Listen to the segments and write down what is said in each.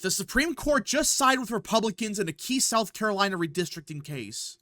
The Supreme Court just sided with Republicans in a key South Carolina redistricting case.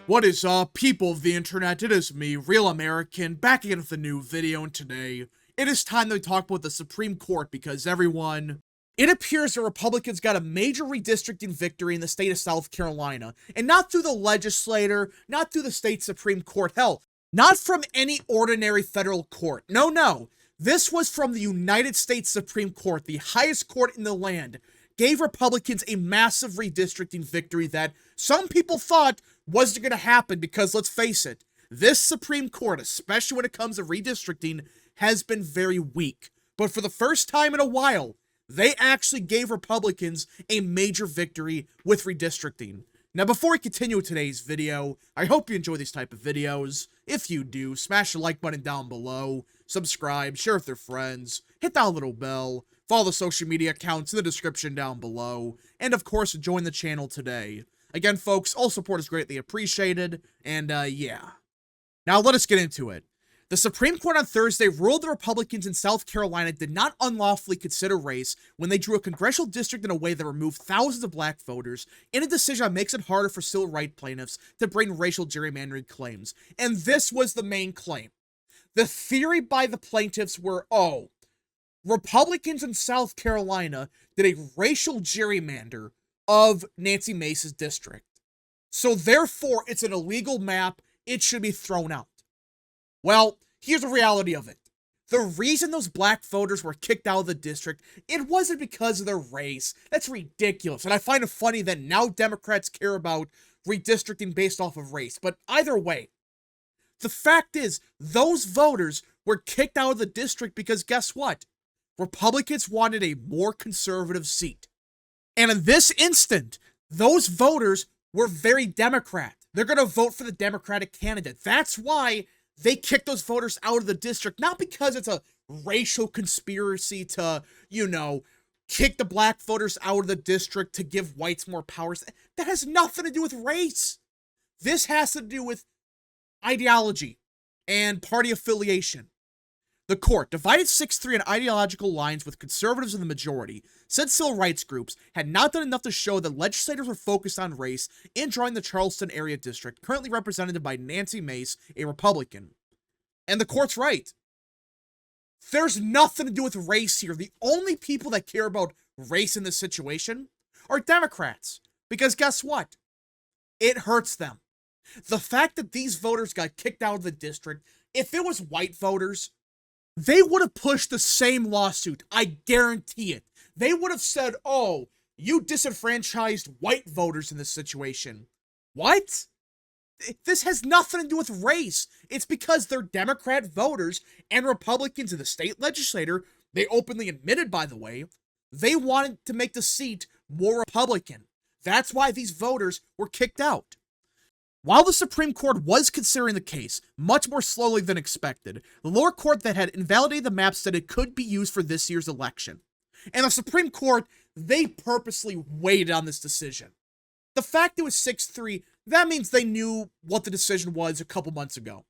What is up, people of the internet? It is me, Real American, back again with a new video, and today, it is time that we talk about the Supreme Court because everyone... It appears that Republicans got a major redistricting victory in the state of South Carolina, and not through the legislature, not through the state Supreme Court, hell, not from any ordinary federal court. No. This was from the United States Supreme Court, the highest court in the land, gave Republicans a massive redistricting victory that some people thought wasn't going to happen because, let's face it, this Supreme Court, especially when it comes to redistricting, has been very weak. But for the first time in a while, they actually gave Republicans a major victory with redistricting. Now, before we continue with today's video, I hope you enjoy these type of videos. If you do, smash the like button down below, subscribe, share with your friends, hit that little bell, follow the social media accounts in the description down below, and of course, join the channel today. Again, folks, all support is greatly appreciated, and yeah. Now, let us get into it. The Supreme Court on Thursday ruled the Republicans in South Carolina did not unlawfully consider race when they drew a congressional district in a way that removed thousands of black voters in a decision that makes it harder for civil rights plaintiffs to bring racial gerrymandering claims. And this was the main claim. The theory by the plaintiffs were, Republicans in South Carolina did a racial gerrymander of Nancy Mace's district. So therefore, it's an illegal map. It should be thrown out. Well, here's the reality of it. The reason those black voters were kicked out of the district, it wasn't because of their race. That's ridiculous. And I find it funny that now Democrats care about redistricting based off of race. But either way, the fact is, those voters were kicked out of the district because guess what? Republicans wanted a more conservative seat. And in this instant, those voters were very Democrat. They're going to vote for the Democratic candidate. That's why they kicked those voters out of the district, not because it's a racial conspiracy to, kick the black voters out of the district to give whites more powers. That has nothing to do with race. This has to do with ideology and party affiliation. The court, divided 6-3 on ideological lines with conservatives in the majority, said civil rights groups had not done enough to show that legislators were focused on race in drawing the Charleston area district, currently represented by Nancy Mace, a Republican. And the court's right. There's nothing to do with race here. The only people that care about race in this situation are Democrats. Because guess what? It hurts them. The fact that these voters got kicked out of the district, if it was white voters, they would have pushed the same lawsuit. I guarantee it. They would have said, you disenfranchised white voters in this situation. What? This has nothing to do with race. It's because they're Democrat voters and Republicans in the state legislature, they openly admitted, by the way, they wanted to make the seat more Republican. That's why these voters were kicked out. While the Supreme Court was considering the case, much more slowly than expected, the lower court that had invalidated the map said it could be used for this year's election. And the Supreme Court, they purposely waited on this decision. The fact it was 6-3, that means they knew what the decision was a couple months ago.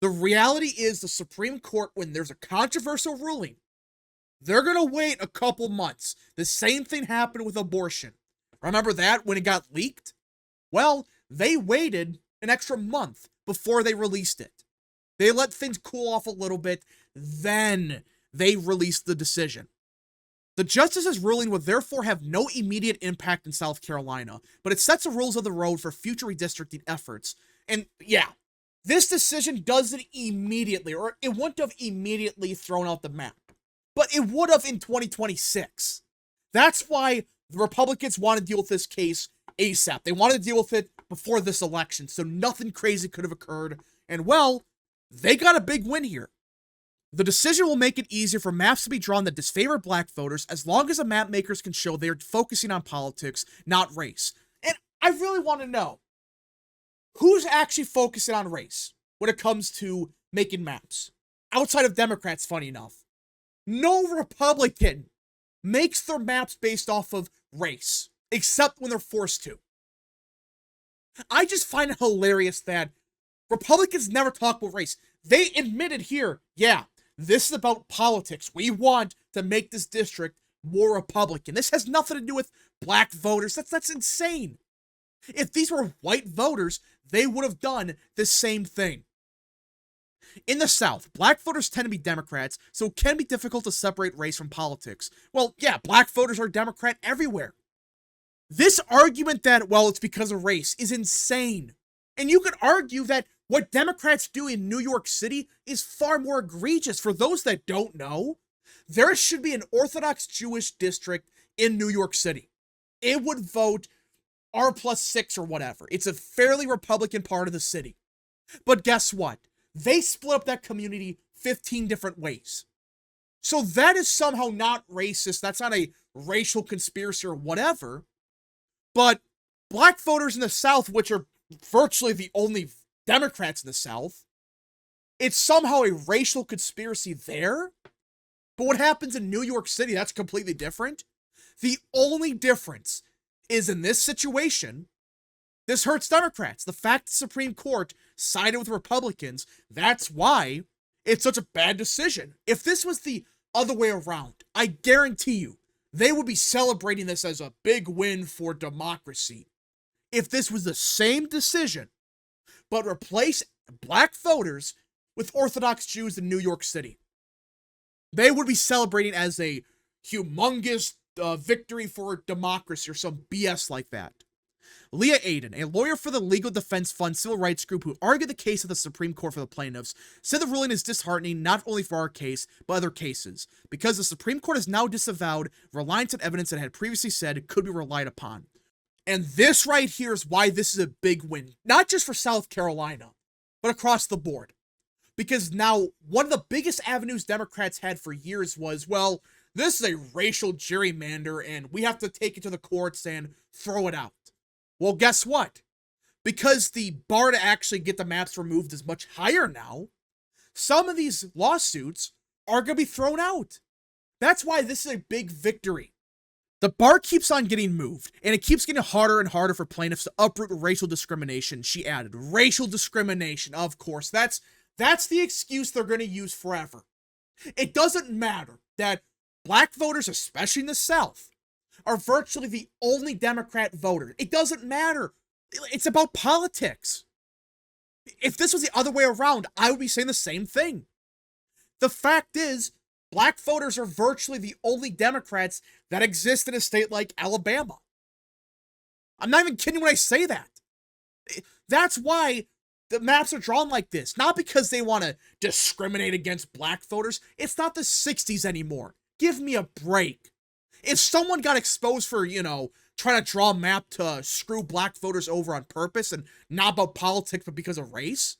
The reality is the Supreme Court, when there's a controversial ruling, they're going to wait a couple months. The same thing happened with abortion. Remember that when it got leaked? Well, they waited an extra month before they released it. They let things cool off a little bit, then they released the decision. The justice's ruling would therefore have no immediate impact in South Carolina, but it sets the rules of the road for future redistricting efforts. And yeah, this decision doesn't immediately, or it wouldn't have immediately thrown out the map, but it would have in 2026. That's why the Republicans want to deal with this case ASAP. They wanted to deal with it before this election, so nothing crazy could have occurred. And well, they got a big win here. The decision will make it easier for maps to be drawn that disfavor black voters as long as the map makers can show they are focusing on politics, not race. And I really want to know, who's actually focusing on race when it comes to making maps? Outside of Democrats, funny enough. No Republican makes their maps based off of race, except when they're forced to. I just find it hilarious that Republicans never talk about race. They admitted here, yeah, this is about politics. We want to make this district more Republican. This has nothing to do with black voters. That's insane. If these were white voters, they would have done the same thing. In the South, black voters tend to be Democrats, so it can be difficult to separate race from politics. Well, yeah, black voters are Democrat everywhere. This argument that, well, it's because of race is insane. And you could argue that what Democrats do in New York City is far more egregious. For those that don't know, there should be an Orthodox Jewish district in New York City. It would vote R+6 or whatever. It's a fairly Republican part of the city. But guess what? They split up that community 15 different ways. So that is somehow not racist. That's not a racial conspiracy or whatever. But black voters in the South, which are virtually the only Democrats in the South, it's somehow a racial conspiracy there. But what happens in New York City, that's completely different. The only difference is in this situation, this hurts Democrats. The fact the Supreme Court sided with Republicans, that's why it's such a bad decision. If this was the other way around, I guarantee you, they would be celebrating this as a big win for democracy. If this was the same decision, but replace black voters with Orthodox Jews in New York City, they would be celebrating as a humongous victory for democracy or some BS like that. Leah Aiden, a lawyer for the Legal Defense Fund civil rights group who argued the case of the Supreme Court for the plaintiffs, said the ruling is disheartening not only for our case, but other cases, because the Supreme Court has now disavowed reliance on evidence that it had previously said could be relied upon. And this right here is why this is a big win, not just for South Carolina, but across the board. Because now, one of the biggest avenues Democrats had for years was, well, this is a racial gerrymander, and we have to take it to the courts and throw it out. Well, guess what? Because the bar to actually get the maps removed is much higher now, some of these lawsuits are going to be thrown out. That's why this is a big victory. The bar keeps on getting moved, and it keeps getting harder and harder for plaintiffs to uproot racial discrimination, she added. Racial discrimination, of course. That's the excuse they're going to use forever. It doesn't matter that black voters, especially in the South, are virtually the only Democrat voter. It doesn't matter. It's about politics. If this was the other way around, I would be saying the same thing. The fact is, black voters are virtually the only Democrats that exist in a state like Alabama. I'm not even kidding when I say that. That's why the maps are drawn like this. Not because they want to discriminate against black voters. It's not the 60s anymore. Give me a break. If someone got exposed for, trying to draw a map to screw black voters over on purpose and not about politics but because of race,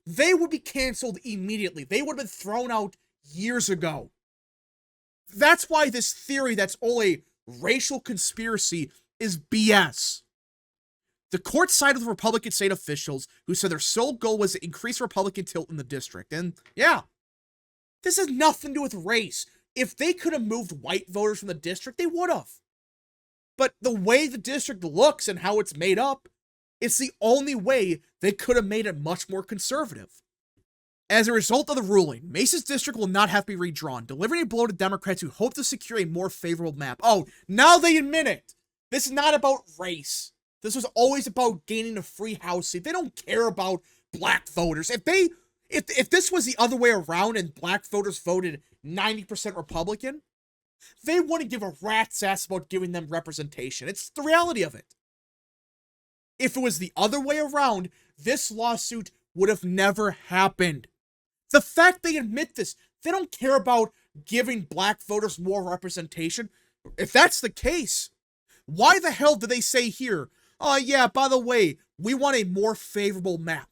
they would be canceled immediately. They would have been thrown out years ago. That's why this theory that's all a racial conspiracy is BS. The court sided with Republican state officials who said their sole goal was to increase Republican tilt in the district. And yeah, this has nothing to do with race. If they could have moved white voters from the district, they would have. But the way the district looks and how it's made up, it's the only way they could have made it much more conservative. As a result of the ruling, Mace's district will not have to be redrawn, delivering a blow to Democrats who hope to secure a more favorable map. Oh, now they admit it. This is not about race. This was always about gaining a free House seat. They don't care about black voters. If this was the other way around and black voters voted 90% Republican, they wouldn't give a rat's ass about giving them representation. It's the reality of it. If it was the other way around, this lawsuit would have never happened. The fact they admit this, they don't care about giving black voters more representation. If that's the case, why the hell do they say here, oh yeah, by the way, we want a more favorable map?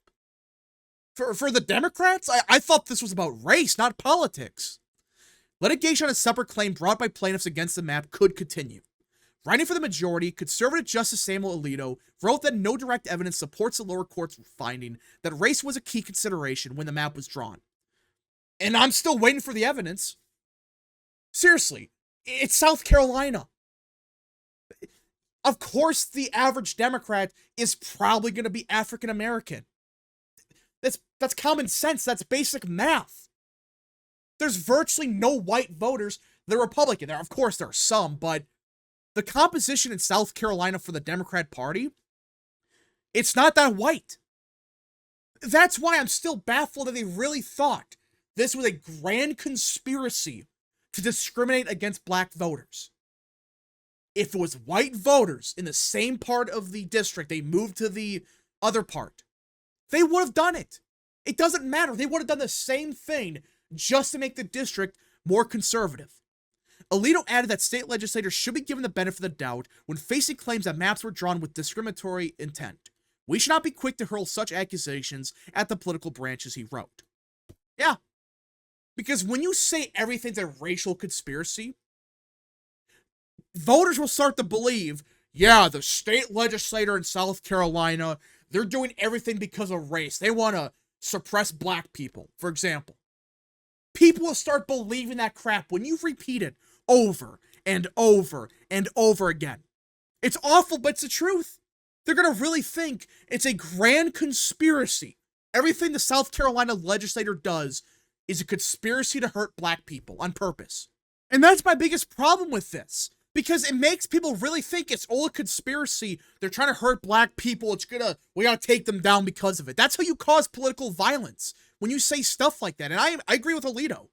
For the Democrats? I thought this was about race, not politics. Litigation on a separate claim brought by plaintiffs against the map could continue. Writing for the majority, conservative Justice Samuel Alito wrote that no direct evidence supports the lower court's finding that race was a key consideration when the map was drawn. And I'm still waiting for the evidence. Seriously, it's South Carolina. Of course, the average Democrat is probably going to be African American. That's That's common sense. That's basic math. There's virtually no white voters that are Republican. Of course, there are some, but the composition in South Carolina for the Democrat Party, it's not that white. That's why I'm still baffled that they really thought this was a grand conspiracy to discriminate against black voters. If it was white voters in the same part of the district, they moved to the other part, they would have done it. It doesn't matter. They would have done the same thing just to make the district more conservative. Alito added that state legislators should be given the benefit of the doubt when facing claims that maps were drawn with discriminatory intent. We should not be quick to hurl such accusations at the political branches, he wrote. Yeah. Because when you say everything's a racial conspiracy, voters will start to believe, yeah, the state legislator in South Carolina, they're doing everything because of race. They want to suppress black people, for example. People will start believing that crap when you repeat it over and over and over again. It's awful, but it's the truth. They're going to really think it's a grand conspiracy. Everything the South Carolina legislator does is a conspiracy to hurt black people on purpose. And that's my biggest problem with this. Because it makes people really think it's all a conspiracy. They're trying to hurt black people. We gotta take them down because of it. That's how you cause political violence. When you say stuff like that. And I agree with Alito.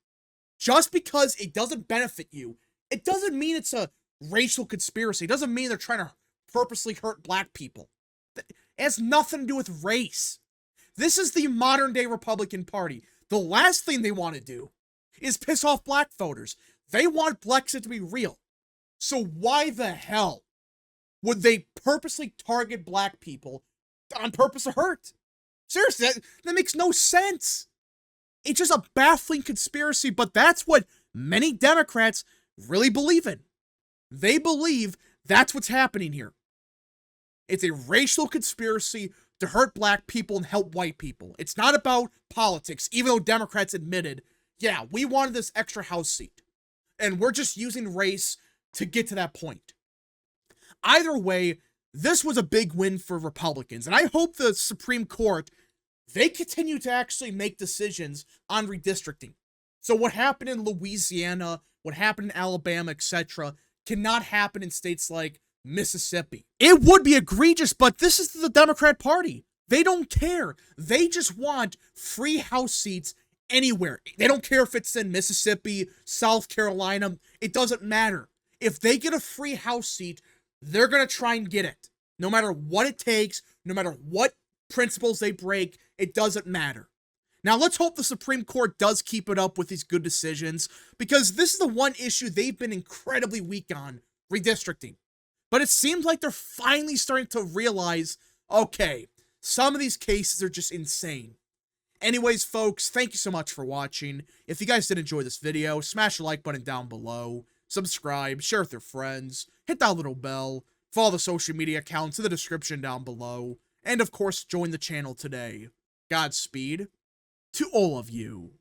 Just because it doesn't benefit you, it doesn't mean it's a racial conspiracy. It doesn't mean they're trying to purposely hurt black people. It has nothing to do with race. This is the modern day Republican Party. The last thing they want to do is piss off black voters. They want Brexit to be real. So why the hell would they purposely target black people on purpose to hurt? Seriously, that makes no sense. It's just a baffling conspiracy, but that's what many Democrats really believe in. They believe that's what's happening here. It's a racial conspiracy to hurt black people and help white people. It's not about politics, even though Democrats admitted, yeah, we wanted this extra House seat, and we're just using race to get to that point. Either way, this was a big win for Republicans, and I hope the Supreme Court, they continue to actually make decisions on redistricting. So what happened in Louisiana, what happened in Alabama, etc., cannot happen in states like Mississippi. It would be egregious, but this is the Democrat Party. They don't care. They just want free House seats anywhere. They don't care if it's in Mississippi, South Carolina. It doesn't matter. If they get a free House seat, they're going to try and get it. No matter what it takes, no matter what principles they break, it doesn't matter. Now, let's hope the Supreme Court does keep it up with these good decisions, because this is the one issue they've been incredibly weak on, redistricting. But it seems like they're finally starting to realize, okay, some of these cases are just insane. Anyways, folks, thank you so much for watching. If you guys did enjoy this video, smash the like button down below, subscribe, share with your friends, hit that little bell, follow the social media accounts in the description down below, and of course, join the channel today. Godspeed to all of you.